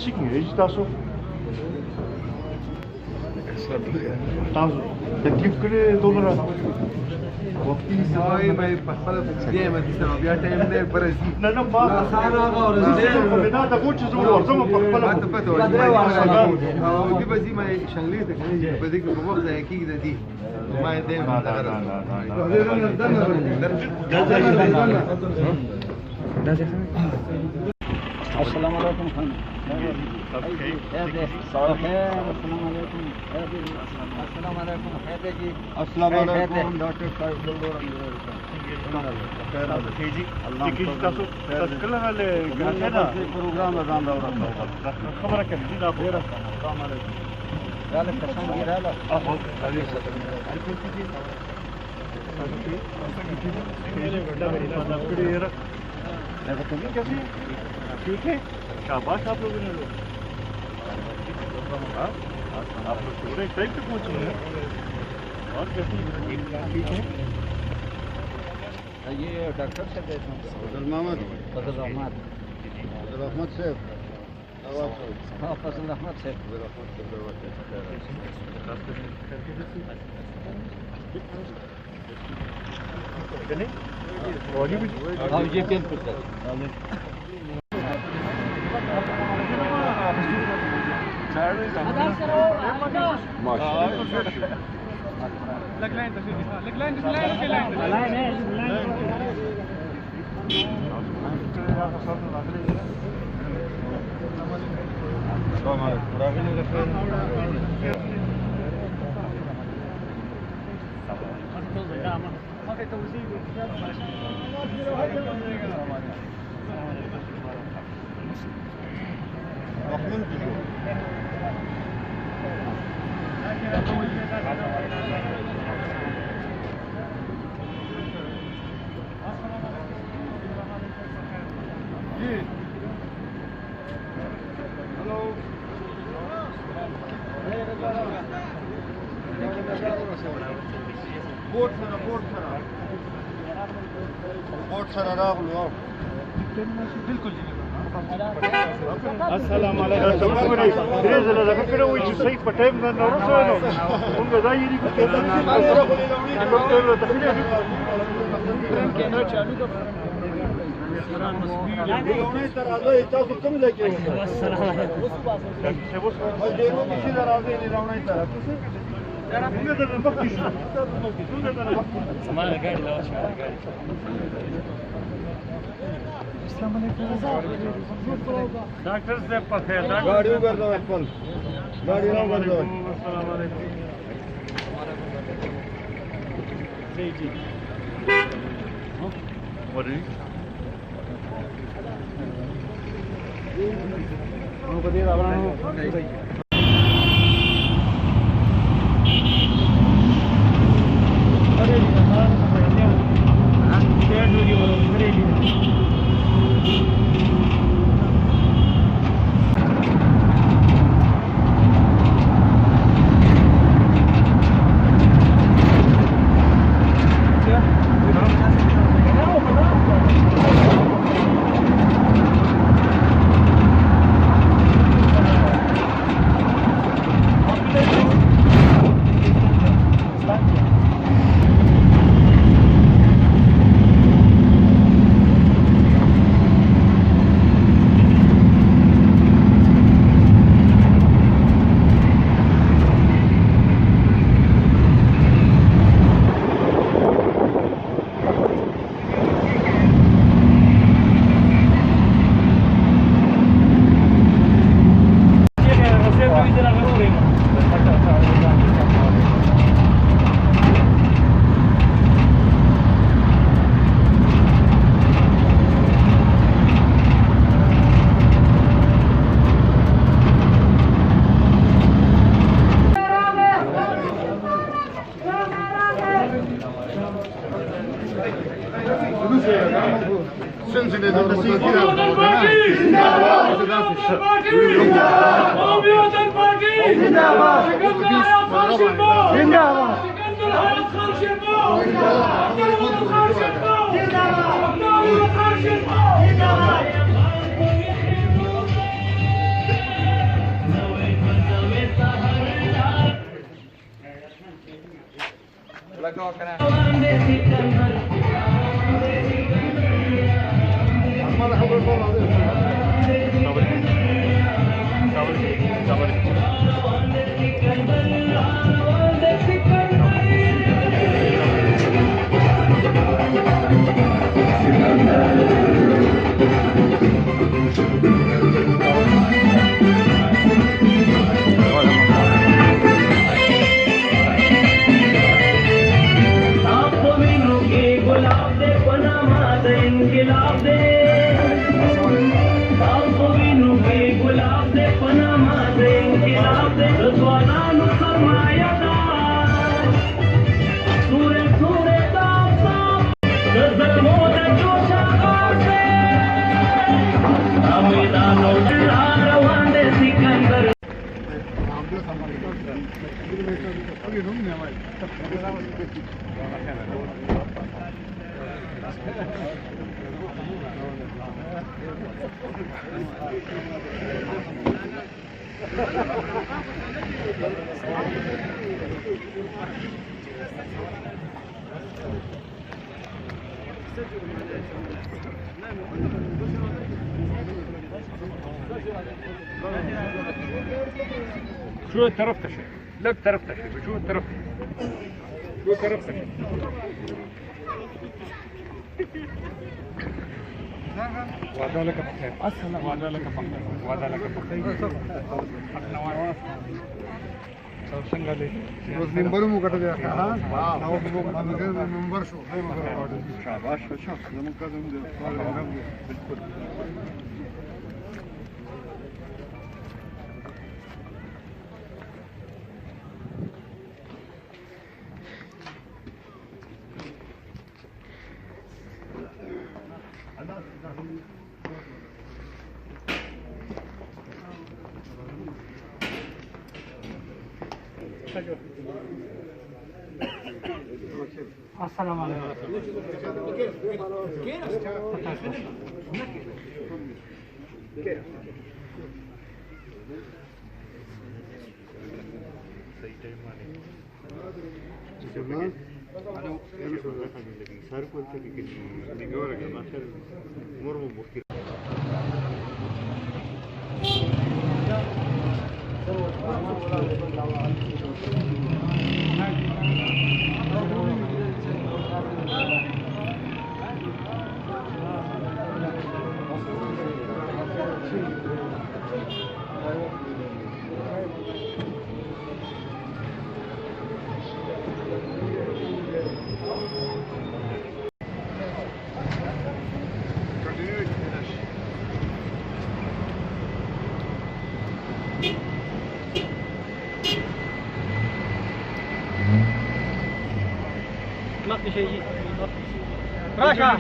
سیګنی تاسو تاسو تکلیف کړی دومره وختي سوای مې په خپل دې مې سره بیا ټایم نه برځي نه ما خارا غوړې دا د کوچ زو ورځم په خپل ما ته پته وایي او دې بځي مې شنګلې ته کې په دې کې په وخت ځای کې دي ما دې السلام علیکم خان خیر السلام علیکم السلام علیکم خیر جی السلام علیکم ډاکټر صاحب जी تاسو کله له ګرځنه پروګرام ځان دا ورته خبره کوي دا خبره السلام علیکم رااله کسان دی رااله اهو ठीक है शाबाश आप लोगों ने आप लोग पूरे टाइम पे पहुंचे हैं और कैसी ठीक है ये डॉक्टर साहब फजल मोहम्मद फजल रहमान फजल अहमद साहब हाँ फजल अहमद साहब हाँ जी बिल्कुल सर السلام علیکم ډېر زله دا کړه وایي چې صحیح په ټایم نه ورسېدو موږ دا یې دې کې ډاکټر ته تخلیه کې نه چالو ده لونه تر راځي تاسو کوم ځای کې وو السلام علیکم اوس ډېرو کې چې راځي لونه تر څنګه د مخکې شو څنګه د مخکې سماره ګاډي لا شو ګاډي السلام علیکم ډاکټر صاحب په خیر गाड़ी وګرځو خپل गाड़ी نه وګرځو السلام علیکم جی جی ورې نو په دې راوړانو سلسلة الرسول जिंदाबाद जिंदाबाद شو الطرف تشي لك طرف تشي شو الطرف شو الطرف تشي وعدا لك بخير وعدا لك بخير وعدا لك بخير څنګه دي اوس نمبر مو کټ دی ها نو نمبر شو شاباش شو زمون قدم دي بالکل السلام عليكم Raša!